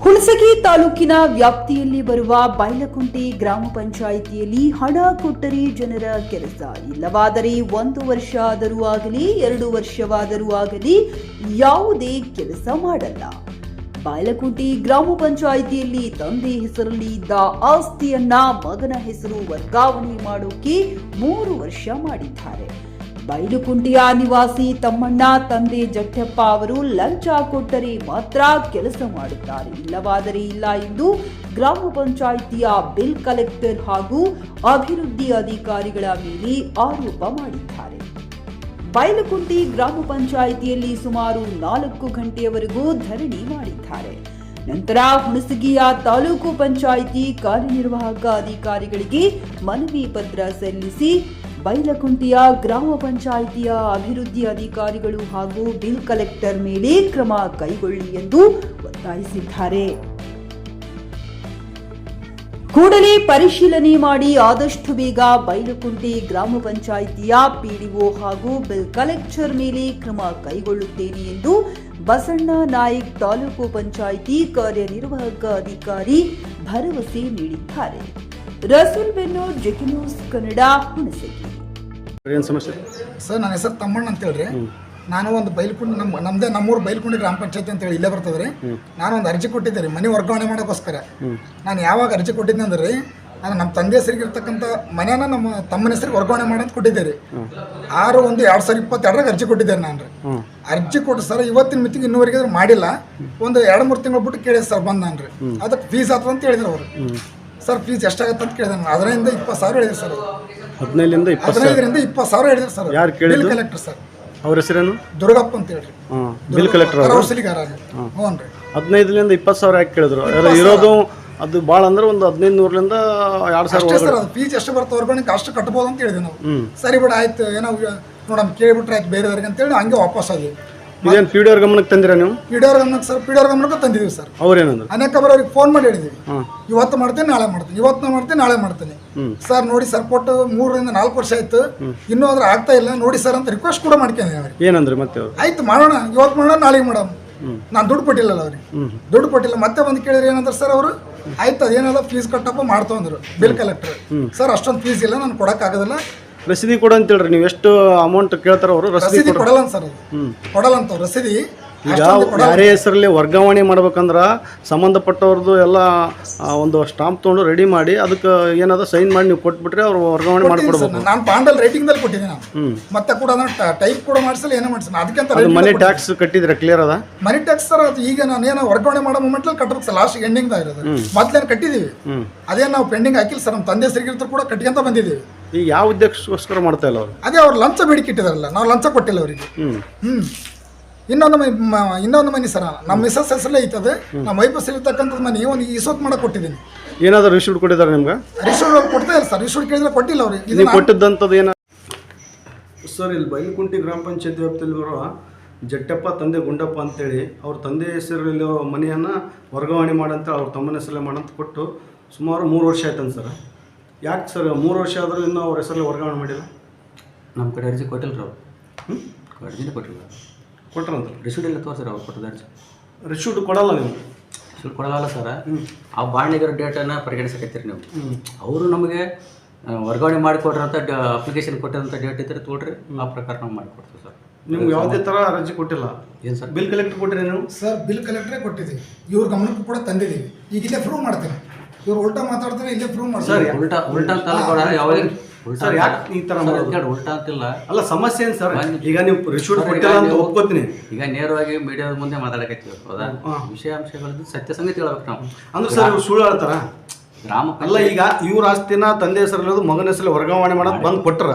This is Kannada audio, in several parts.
ಹುಣಸಗಿ ತಾಲೂಕಿನ ವ್ಯಾಪ್ತಿಯಲ್ಲಿ ಬರುವ ಬೈಲಕುಂಟೆ ಗ್ರಾಮ ಪಂಚಾಯಿತಿಯಲ್ಲಿ ಹಣ ಕೊಟ್ಟರೆ ಜನರ ಕೆಲಸ, ಇಲ್ಲವಾದರೆ 1 ವರ್ಷ ಆದರೂ ಆಗಲಿ 2 ವರ್ಷವಾದರೂ ಆಗಲಿ ಯಾವುದೇ ಕೆಲಸ ಮಾಡಲ್ಲ. ಬೈಲಕುಂಟೆ ಗ್ರಾಮ ಪಂಚಾಯಿತಿಯಲ್ಲಿ ತಂದೆ ಹೆಸರಲ್ಲಿ ಇದ್ದ ಆಸ್ತಿಯನ್ನ ಮಗನ ಹೆಸರು ವರ್ಗಾವಣೆ ಮಾಡೋಕೆ 3 ವರ್ಷ ಮಾಡಿದ್ದಾರೆ. ಬೈಲಕುಂಟೆಯ ನಿವಾಸಿ ತಮ್ಮಣ್ಣ ತಂದೆ ಜಟ್ಟಪ್ಪ ಅವರು ಲಂಚ ಕೊಟ್ಟರೆ ಮಾತ್ರ ಕೆಲಸ ಮಾಡುತ್ತಾರೆ, ಇಲ್ಲವಾದರೆ ಇಲ್ಲ ಎಂದು ಗ್ರಾಮ ಪಂಚಾಯಿತಿಯ ಬಿಲ್ ಕಲೆಕ್ಟರ್ ಹಾಗೂ ಅಭಿವೃದ್ಧಿ ಅಧಿಕಾರಿಗಳ ಮೇಲೆ ಆರೋಪ ಮಾಡಿದ್ದಾರೆ. ಬೈಲಕುಂಟೆ ಗ್ರಾಮ ಪಂಚಾಯಿತಿಯಲ್ಲಿ ಸುಮಾರು 4 ಗಂಟೆಯವರೆಗೂ ಧರಣಿ ಮಾಡಿದ್ದಾರೆ. ನಂತರ ಹುಣಸಗಿಯ ತಾಲೂಕು ಪಂಚಾಯಿತಿ ಕಾರ್ಯನಿರ್ವಾಹಕ ಅಧಿಕಾರಿಗಳಿಗೆ ಮನವಿ ಪತ್ರ ಸಲ್ಲಿಸಿ ಬೈಲಕುಂಟೆಯ ಗ್ರಾಮ ಪಂಚಾಯಿತಿಯ ಅಭಿವೃದ್ಧಿ ಅಧಿಕಾರಿಗಳು ಹಾಗೂ ಬಿಲ್ ಕಲೆಕ್ಟರ್ ಮೇಲೆ ಕ್ರಮ ಕೈಗೊಳ್ಳಿ ಎಂದು ಒತ್ತಾಯಿಸಿದ್ದಾರೆ. ಕೂಡಲೇ ಪರಿಶೀಲನೆ ಮಾಡಿ ಆದಷ್ಟು ಬೇಗ ಬೈಲಕುಂಟೆ ಗ್ರಾಮ ಪಂಚಾಯಿತಿಯ ಪಿಡಿಒ ಹಾಗೂ ಬಿಲ್ ಕಲೆಕ್ಟರ್ ಮೇಲೆ ಕ್ರಮ ಕೈಗೊಳ್ಳುತ್ತೇನೆ ಎಂದು ಬಸಣ್ಣ ನಾಯಕ್ ತಾಲೂಕು ಪಂಚಾಯಿತಿ ಕಾರ್ಯನಿರ್ವಾಹಕ ಅಧಿಕಾರಿ ಭರವಸೆ ನೀಡಿದ್ದಾರೆ. ರಸೂಲ್ ಬೆನ್ನೂರ್, ಜೆಕೆ ನ್ಯೂಸ್ ಕನ್ನಡ, ಹುಣಸಗಿ. ಏನು ಸಮಸ್ಯೆ ಸರ್? ನನ್ನ ಹೆಸರು ತಮ್ಮಣ್ಣ ಅಂತ ಹೇಳ್ರಿ. ನಾನು ಒಂದು ಬೈಲಕುಂಟೆ ನಮ್ಮೂರು ಬೈಲಕುಂಟೆ ಗ್ರಾಮ ಪಂಚಾಯತಿ ಅಂತೇಳಿ ಇಲ್ಲೇ ಬರ್ತದೆ ರೀ. ನಾನು ಒಂದು ಅರ್ಜಿ ಕೊಟ್ಟಿದ್ದೆ ರೀ ಮನೆ ವರ್ಗಾವಣೆ ಮಾಡೋಕ್ಕೋಸ್ಕರ. ನಾನು ಯಾವಾಗ ಅರ್ಜಿ ಕೊಟ್ಟಿದ್ದೆ ಅಂದ್ರೆ ರೀ, ನಾನು ನಮ್ಮ ತಂದೆ ಹೆಸರಿಗಿರ್ತಕ್ಕಂಥ ಮನೆಯನ್ನ ನಮ್ಮ ತಮ್ಮನ ಹೆಸರಿಗೆ ವರ್ಗಾವಣೆ ಮಾಡೋದು ಕೊಟ್ಟಿದ್ದೆ ರೀ. 6/1/2022 ಅರ್ಜಿ ಕೊಟ್ಟಿದ್ದೇನೆ ನಾನು ರೀ. ಅರ್ಜಿ ಕೊಟ್ಟು ಸರ್ ಇವತ್ತಿನ ಮಿತಿಗೆ ಇನ್ನೂವರೆಗೆ ಮಾಡಿಲ್ಲ. ಒಂದು 2-3 ತಿಂಗಳು ಬಿಟ್ಟು ಕೇಳಿದೆ ಸರ್ ಬಂದು ನಾನು ರೀ. ಅದಕ್ಕೆ ಫೀಸ್ ಆಗ್ತದೆ ಅಂತ ಹೇಳಿದ್ರು ಅವರು. ಸರ್ ಫೀಸ್ ಎಷ್ಟಾಗತ್ತೆ ಅಂತ ಕೇಳಿದೆ ನಾನು. 15,000 ಹೇಳಿದ್ರು ಸರ್. 15ರಿಂದ 20,000 ಹೇಳಿದ್ರು ಸರ್. ಯಾರು ಕೇಳಿದ್ರು? Bill collector sir. ಅವ್ರ ಹೆಸರೇನು? ದುರ್ಗಪ್ಪ ಅಂತ ಹೇಳ್ರಿ. ಬಿಲ್ ಕಲೆಕ್ಟರ್ ಹ್ಞೂ ರೀ. 15ರಿಂದ 20,000 ಯಾಕೆ ಕೇಳಿದ್ರು? ಇರೋದು ಅದು ಭಾಳ ಅಂದ್ರೆ ಒಂದು 1500ರಿಂದ 2,000 ಸರ್. ಅದು ಫೀಸ್ ಎಷ್ಟು ಬರುತ್ತೆ ವರ್ಗಾವಣೆಗೆ ಅಷ್ಟು ಕಟ್ಬೋದು ಅಂತ ಹೇಳಿದ್ವಿ ನಾವು. ಸರಿ ಬಿಡ ಆಯ್ತು, ಏನೋ ನೋಡಮ್ಮ ಕೇಳಿಬಿಟ್ರೆ ಆಯ್ತು ಬೇರೆಯವ್ರಿಗೆ ಅಂತೇಳಿ ಹಂಗೆ ವಾಪಸ್ ಆದ್ವಿ. ಇದೇನು ಪಿ ಡಿ ಅವ್ರ ಗಮನಕ್ಕೆ ತಂದಿರಾ ನೀವು? ಪಿ ಡಿ ಅವ್ರ ಗಮನಕ್ಕೆ ಸರ್, ಪಿ ಡಿ ಅವ್ರ ಗಮನಕ್ಕೆ ತಂದಿದ್ದೀವಿ ಸರ್. ಅವ್ರೇನಂದ್ರು? ಅನೇಕ ಬಾರಿ ಅವ್ರಿಗೆ ಫೋನ್ ಮಾಡಿ ಹೇಳಿದ್ವಿ, ಇವತ್ತು ಮಾಡ್ತೀನಿ ನಾಳೆ ಮಾಡ್ತೀನಿ, ಇವತ್ತು ಮಾಡ್ತೀನಿ ನಾಳೆ ಮಾಡ್ತೀನಿ ಸರ್. ನೋಡಿ ಸರ್ ಕೊಟ್ಟು 3ರಿಂದ 4 ವರ್ಷ ಆಯ್ತು, ಇನ್ನೂ ಅದ್ರ ಆಗ್ತಾ ಇಲ್ಲ ನೋಡಿ ಸರ್ ಅಂತ ರಿಕ್ವೆಸ್ಟ್ ಕೂಡ ಮಾಡ್ಕೊಂಡಿದ್ದೀನಿ ಅವ್ರಿಗೆ. ಏನಂದ್ರೆ ಮತ್ತೆ ಆಯ್ತು ಮಾಡೋಣ, ಇವತ್ತು ಮಾಡೋಣ ನಾಳೆಗೆ ಮಾಡೋಣ. ನಾನು ದುಡ್ಡು ಕೊಟ್ಟಿಲ್ಲ ಅವ್ರಿಗೆ, ದುಡ್ಡು ಕೊಟ್ಟಿಲ್ಲ. ಮತ್ತೆ ಬಂದು ಕೇಳಿದ್ರೆ ಏನಂದ್ರೆ ಸರ್ ಅವರು, ಆಯ್ತು ಅದೇನಲ್ಲ ಫೀಸ್ ಕಟ್ಟಪ್ಪ ಮಾಡ್ತಾ ಅಂದ್ರು ಬಿಲ್ ಕಲೆಕ್ಟರ್. ಸರ್ ಅಷ್ಟೊಂದು ಫೀಸ್ ಇಲ್ಲ, ನಾನು ಕೊಡೋಕ್ಕಾಗೋದಿಲ್ಲ, ರಸೀದಿ ಕೊಡ ಅಂತ ಹೇಳ್ರಿ. ನೀವು ಎಷ್ಟು ಅಮೌಂಟ್ ಕೇಳ್ತಾರ ಅವರು? ರಸೀದಿ ಕೊಡಲ್ಲ ಸರ್, ಕೊಡಲ್ಲ ಅಂತ ರಸೀದಿ. ಈಗ ಯಾರೇ ಹೆಸರಲ್ಲಿ ವರ್ಗಾವಣೆ ಮಾಡ್ಬೇಕಂದ್ರೆ ಸಂಬಂಧಪಟ್ಟವ್ರದ್ದು ಎಲ್ಲ ಒಂದು ಸ್ಟಾಂಪ್ ತೊಗೊಂಡು ರೆಡಿ ಮಾಡಿ ಅದಕ್ಕೆ ಏನಾದ್ರು ಸೈನ್ ಮಾಡಿ ನೀವು ಕೊಟ್ಬಿಟ್ರೆ ಅವ್ರು ವರ್ಗಾವಣೆ ಮಾಡ್ಕೊಡ್ಬೇಕು. ನಾನು ಪಾಂಡಲ್ ರೇಟಿಂಗ್ದಲ್ಲಿ ಕೊಟ್ಟಿದ್ದೀನಿ ನಾನು. ಮತ್ತೆ ಕೂಡ ನಾನು ಟೈಪ್ ಕೂಡ ಮಾಡಿಸಲ್ಲ, ಏನೋ ಮಾಡಿಸಲ್ಲ. ಅದಕ್ಕೆ ಮನಿ ಟ್ಯಾಕ್ಸ್ ಕಟ್ಟಿದ್ರೆ ಕ್ಲಿಯರ್ ಅದ? ಮನಿ ಟ್ಯಾಕ್ಸ್ ಸರ್ ಅದು ಈಗ ನಾನು ಏನೋ ವರ್ಗಾವಣೆ ಮಾಡೋ ಮೂಮೆಂಟಲ್ಲಿ ಕಟ್ಟಬೇಕು ಸರ್. ಲಾಸ್ಟ್ ಎಂಡಿಂಗ್ ಇರೋದು ಮೊದಲೇನು ಕಟ್ಟಿದ್ದೀವಿ, ಅದೇನು ನಾವು ಪೆಂಡಿಂಗ್ ಹಾಕಿಲ್ಲ ಸರ್. ನಮ್ಮ ತಂದೆ ಹೆಸರಿಗಿರ್ತಾರೆ ಕೂಡ ಕಟ್ಕೊಂತ ಬಂದಿದ್ದೀವಿ. ಈಗ ಯಾವ ಉದ್ದೇಶಕ್ಕೋಸ್ಕರ ಮಾಡ್ತಾ ಇಲ್ಲ ಅವರು? ಅದೇ ಅವ್ರು ಲಂಚ ಬೇಡಿಕೆ ಇಟ್ಟಿದಾರಲ್ಲ, ನಾವು ಲಂಚ ಕೊಟ್ಟಿಲ್ಲ ಅವರಿಗೆ. ಇನ್ನೊಂದು ಮನೆ ಸರ್ ನಮ್ಮ ಮಿಸಸ್ ಹೆಸರಲ್ಲೇ ಐತದೆ. ನಮ್ಮ ವೈಫ್ ಹೆಸರಿರ್ತಕ್ಕಂಥದ್ದು ಮನೆ ಒಂದು ಈಸೋತ್ ಮಾಡಕ್ಕೆ ಕೊಟ್ಟಿದ್ದೀನಿ. ಏನಾದರೂ ರಿಸೀಟ್ ಕೊಟ್ಟಿದ್ದಾರೆ ನಿಮ್ಗೆ? ರಿಸೀಟ್ ಕೊಡ್ತಾ ಇಲ್ಲ ಸರ್, ರಿಸೀಟ್ ಕೇಳಿದ್ರೆ ಕೊಟ್ಟಿಲ್ಲ ಅವ್ರಿಗೆ. ಇದು ಕೊಟ್ಟಿದ್ದಂಥದ್ದು ಏನು ಸರ್? ಇಲ್ಲಿ ಬೈಲಕುಂಟೆ ಗ್ರಾಮ ಪಂಚಾಯತಿ ವ್ಯಾಪ್ತಿಯಲ್ಲಿ ಬರುವ ಜಟ್ಟಪ್ಪ ತಂದೆ ಗುಂಡಪ್ಪ ಅಂತೇಳಿ ಅವ್ರ ತಂದೆ ಹೆಸರಲ್ಲಿ ಮನೆಯನ್ನು ವರ್ಗಾವಣೆ ಮಾಡಂತ ಅವ್ರ ತಮ್ಮನ ಹೆಸರಲ್ಲೇ ಮಾಡಂತ ಕೊಟ್ಟು ಸುಮಾರು 3 ವರ್ಷ ಆಯ್ತಂತ ಸರ್. ಯಾಕೆ ಸರ್ 3 ವರ್ಷ ಆದರೂ ಇನ್ನೂ ಅವ್ರ ಹೆಸರಲ್ಲಿ ವರ್ಗಾವಣೆ ಮಾಡಿಲ್ಲ? ನಮ್ಮ ಕಡೆ ಅರ್ಜಿ ಕೊಟ್ಟಿಲ್ಲ ರೀ ಅವರು. ಅರ್ಜಿನೇ ಕೊಟ್ಟಿಲ್ಲ. ಕೊಟ್ರಂತ ರಿಸೀಟ್ ಎಲ್ಲ ತೋರಿಸ್ರಿ ಅವ್ರು ಕೊಟ್ಟದ ಅರ್ಜಿ. ರಿಸೀಟ್ ಕೊಡಲ್ಲ ನೀವು? ರಿಸೀಟ್ ಕೊಡಲ್ಲ ಸರ್. ಆ ಬಾಂಡಿಗಿರೋ ಡೇಟನ್ನು ಪರಿಗಣಿಸಕತ್ತೀರಿ ನೀವು. ಅವರು ನಮಗೆ ವರ್ಗಾವಣೆ ಮಾಡಿಕೊಡ್ರಿ ಅಂತ ಅಪ್ಲಿಕೇಶನ್ ಕೊಟ್ಟಿರೋಂಥ ಡೇಟ್ ಇದ್ದರೆ ತೋಡ್ರಿ, ಆ ಪ್ರಕಾರ ನಾವು ಮಾಡಿಕೊಡ್ತೀವಿ ಸರ್. ನಿಮ್ಗೆ ಯಾವುದೇ ಥರ ಅರ್ಜಿ ಕೊಟ್ಟಿಲ್ಲ? ಏನು ಸರ್? ಬಿಲ್ ಕಲೆಕ್ಟರ್ ಕೊಟ್ಟಿರಿ ನೀವು? ಸರ್ ಬಿಲ್ ಕಲೆಕ್ಟ್ರೇ ಕೊಟ್ಟಿದ್ದೀವಿ, ಇವ್ರ ಗಮನಕ್ಕೂ ಕೂಡ ತಂದಿದ್ದೀವಿ. ಈಗ ಇಲ್ಲೇ ಪ್ರೂವ್ ಮಾಡ್ತೀನಿ, ಇವ್ರು ಉಲ್ಟಾ ಮಾತಾಡ್ತಾರೆ, ಇಲ್ಲೇ ಪ್ರೂವ್ ಮಾಡ್ತಾರೆ. ಉಲ್ಟಾ ಅಂತಲ್ಲ ಕೂಡ ಯಾವಾಗ ಸರ್ ಯಾಕೆ ಈ ಥರ ಉಲ್ಟಾ ಅಂತಿಲ್ಲ. ಅಲ್ಲ ಸಮಸ್ಯೆ ಏನು ಸರ್? ಈಗ ನೀವು ರಿಸೀಟ್ ಕೊಟ್ಟಿಲ್ಲ ಅಂತ ಒಪ್ಕೋತೀನಿ. ಈಗ ನೇರವಾಗಿ ಮೀಡಿಯಾದ ಮುಂದೆ ಮಾತಾಡಕತ್ತೀವಿ, ಹೌದಾ? ವಿಷಯಾಂಶಗಳದ್ದು ಸತ್ಯ ಸಂಗತಿ ಹೇಳ್ಬೇಕು ನಾವು. ಅಂದ್ರೆ ಸರ್ ಇವ್ರು ಸುಳ್ಳು ಹೇಳ್ತಾರ? ಗ್ರಾಮ ಅಲ್ಲ, ಈಗ ಇವ್ರ ಆಸ್ತಿನ ತಂದೆ ಹೆಸರಲ್ಲಿ ಮಗನ ಹೆಸರಲ್ಲಿ ವರ್ಗಾವಣೆ ಮಾಡೋದು ಬಂದು ಕೊಟ್ಟರ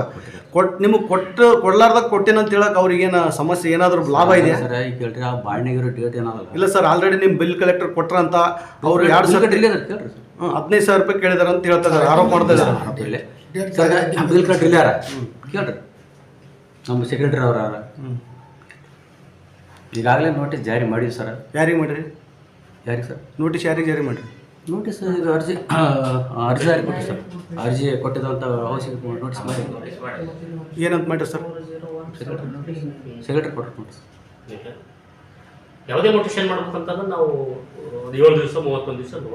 ನಿಮಗೆ ಕೊಡ್ಲಾರ್ದಾಗ ಕೊಟ್ಟಿನ ಅಂತ ಹೇಳಕ್ ಅವ್ರಿಗೇನು ಸಮಸ್ಯೆ ಏನಾದರೂ ಲಾಭ ಇದೆ ಸರ್? ಈಗ ಹೇಳ್ರಿ ಆ ಬಾಂಡ್ನಾಗಿರೋ ಡೇಟ್ ಏನಾದಲ್ಲ. ಇಲ್ಲ ಸರ್, ಆಲ್ರೆಡಿ ನಿಮ್ಮ ಬಿಲ್ ಕಲೆಕ್ಟರ್ ಕೊಟ್ರ ಅಂತ ಅವ್ರು 15,000 ರೂಪಾಯಿ ಕೇಳಿದಾರೆ ಅಂತ ಹೇಳ್ತಾ ಇದ್ದಾರೆ, ಆರೋಪ ಮಾಡ್ತಾ ಇದ್ದಾರೆ. ಬಿಲ್ ಕಲೆಕ್ಟರ್ ಇಲ್ಲ ಕೇಳ್ರಿ, ನಮ್ಮ ಸೆಕ್ರೆಟರಿ ಅವ್ರ ಈಗಾಗಲೇ ನೋಟಿಸ್ ಜಾರಿ ಮಾಡಿವಿ ಸರ್. ಯಾರಿಗೆ ಮಾಡಿರಿ? ಯಾರಿಗೆ ಸರ್ ನೋಟಿಸ್? ಯಾರಿಗೆ ಜಾರಿ ಮಾಡಿರಿ? ನೋಟಿಸ್ ಈಗ ಅರ್ಜಿ ಜಾರಿ ಕೊಟ್ಟು ಸರ್. ಅರ್ಜಿ ಕೊಟ್ಟಿದ್ದಂಥ ಅವಶ್ಯಕ ನೋಟಿಸ್ ಮಾಡಿ ಏನಂತ ಮಾಡಿರಿ ಸರ್? ಸೆಕ್ರೆಟರಿ ಕೊಟ್ಟರು ನೋಟಿಸ್. ಯಾವುದೇ ಮೋಟಿವೇಶನ್ ಮಾಡ್ಬೇಕಂತಂದ್ರೆ ನಾವು 7 ದಿವಸ 31 ದಿವಸ ಅಲ್ಲ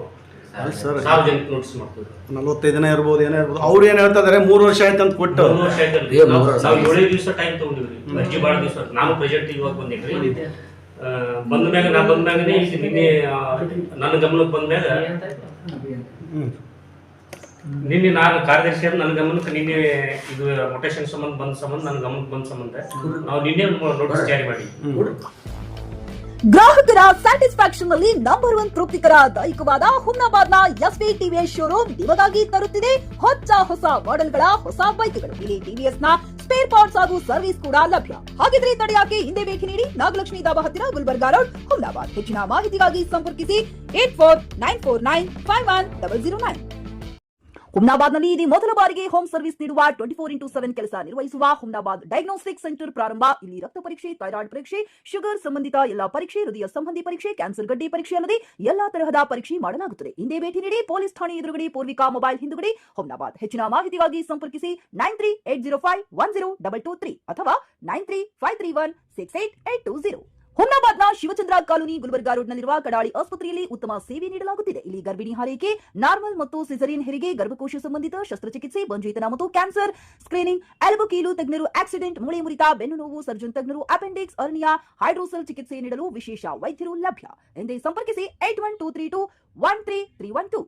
ಸರ್, ಸಾರ್ವಜನಿಕ ನೋಟಿಸ್ ಮಾಡ್ತೀವಿ. 45 ದಿನ ಇರ್ಬೋದು, ಏನೇ ಇರ್ಬೋದು. ಅವ್ರು ಏನು ಹೇಳ್ತಾ ಇದಾರೆ 3 ವರ್ಷ ಆಯ್ತು ಅಂತ ಕೊಟ್ಟು 3 ವರ್ಷ ಆಯ್ತಲ್ರಿ, ನಾವು 7 ದಿವಸ ಟೈಮ್ ತಗೊಂಡಿವ್ರಿ. ಅರ್ಜಿ ಭಾಳ ದಿವಸ ನಾನು ಪ್ರೆಸೆಂಟ್ ಇವಾಗ ಬಂದಿದ್ರಿ. ಬಂದ ಮ್ಯಾಗನೇ ಈಗ ನಿನ್ನೆ ನನ್ನ ಗಮನಕ್ಕೆ ಬಂದ್ಮ್ಯಾಗ ನಿನ್ನೆ ನಾನು ಕಾರ್ಯದರ್ಶಿ ನನ್ನ ಗಮನಕ್ಕೆ ನಿನ್ನೆ ಇದು ಮೊಟೇಶನ್ ಸಂಬಂಧ ನನ್ನ ಗಮನಕ್ಕೆ ಬಂದ ಸಂಬಂಧ ನಾವು ನಿನ್ನೆ ನೋಟಿಸ್ ಜಾರಿ ಮಾಡಿ ಗ್ರಾಹಕರ ಸ್ಯಾಟಿಸ್ಫ್ಯಾಕ್ಷನ್ ನಲ್ಲಿ ನಂಬರ್ 1 ತೃಪ್ತಿಕರ ದೈಹಿಕವಾದ ಹುಮ್ನಾಬಾದ್ನ ಎಸ್ವಿ ಟಿವಿಎಸ್ ಶೋರೂಮ್ ನಿಮಗಾಗಿ ತರುತ್ತಿದೆ ಹೊಸ ಮಾಡೆಲ್ಗಳ ಹೊಸ ಬೈಕ್ಗಳು. ಇಲ್ಲಿ ಟಿವಿಎಸ್ ನ ಸ್ಪೇರ್ ಪಾರ್ಟ್ಸ್ ಹಾಗೂ ಸರ್ವಿಸ್ ಕೂಡ ಲಭ್ಯ. ಹಾಗಿದ್ರೆ ತಡೆಯಾಕೆ ಹಿಂದೆ ಭೇಟಿ ನೀಡಿ ನಾಗಲಕ್ಷ್ಮಿ ಧಾಬಾ ಹತ್ತಿರ ಗುಲ್ಬರ್ಗಾ ರೋಡ್, ಹುಮ್ನಾಬಾದ್. ಹೆಚ್ಚಿನ ಮಾಹಿತಿಗಾಗಿ ಸಂಪರ್ಕಿಸಿ 8494951009. ಹುಮ್ನಾಬಾದ್ನಲ್ಲಿ ಇದು ಮೊದಲ ಬಾರಿಗೆ ಹೋಮ್ ಸರ್ವಿಸ್ ನೀಡುವ 24x7 ಕೆಲಸ ನಿರ್ವಹಿಸುವ ಹುಮ್ನಾಬಾದ್ ಡಯಾಗ್ನೋಸ್ಟಿಕ್ ಸೆಂಟರ್ ಪ್ರಾರಂಭ. ಇಲ್ಲಿ ರಕ್ತ ಪರೀಕ್ಷೆ, ಥೈರಾಯ್ಡ್ ಪರೀಕ್ಷೆ, ಶುಗರ್ ಸಂಬಂಧಿತ ಎಲ್ಲಾ ಪರೀಕ್ಷೆ, ಹೃದಯ ಸಂಬಂಧಿ ಪರೀಕ್ಷೆ, ಕ್ಯಾನ್ಸರ್ ಗಡ್ಡೆ ಪರೀಕ್ಷೆ ಅಲ್ಲದೆ ಎಲ್ಲಾ ತರಹದ ಪರೀಕ್ಷೆ ಮಾಡಲಾಗುತ್ತದೆ. ಹಿಂದೆ ಭೇಟಿ ನೀಡಿ. ಪೊಲೀಸ್ ಠಾಣೆ ಎದುರುಗಡೆ ಪೂರ್ವಿಕಾ ಮೊಬೈಲ್ ಹಿಂದುಗಡೆ, ಹುಮ್ನಾಬಾದ್. ಹೆಚ್ಚಿನ ಮಾಹಿತಿಗಾಗಿ ಸಂಪರ್ಕಿಸಿ 9380510223 ಅಥವಾ 9353168820. ಹುಮ್ನಾಬಾದ್ನ ಶಿವಚಂದ್ರ ಕಾಲೋನಿ ಗುಲ್ಬರ್ಗಾ ರೋಡ್ನಲ್ಲಿರುವ ಕಡಾಳಿ ಆಸ್ಪತ್ರೆಯಲ್ಲಿ ಉತ್ತಮ ಸೇವೆ ನೀಡಲಾಗುತ್ತಿದೆ. ಇಲ್ಲಿ ಗರ್ಭಿಣಿ ಹಾರೈಕೆ, ನಾರ್ಮಲ್ ಮತ್ತು ಸಿಸರಿಯನ್ ಹೆರಿಗೆ, ಗರ್ಭಕೋಶ ಸಂಬಂಧಿತ ಶಸ್ತ್ರಚಿಕಿತ್ಸೆ, ಬಂಜೇತನ ಮತ್ತು ಕ್ಯಾನ್ಸರ್ ಸ್ಕ್ರೀನಿಂಗ್, ಎಲ್ಬೋ ಕೀಲು ತಜ್ಞರು, ಆಕ್ಸಿಡೆಂಟ್, ಮೂಳೆ ಮುರಿತ, ಬೆನ್ನು ನೋವು ಸರ್ಜನ್ ತಜ್ಞರು, ಅಪೆಂಡಿಕ್ಸ್, ಅರ್ನಿಯಾ, ಹೈಡ್ರೋಸೆಲ್ ಚಿಕಿತ್ಸೆ ನೀಡಲು ವಿಶೇಷ ವೈದ್ಯರು ಲಭ್ಯ. ಎಂದೇ ಸಂಪರ್ಕಿಸಿ 8123213312.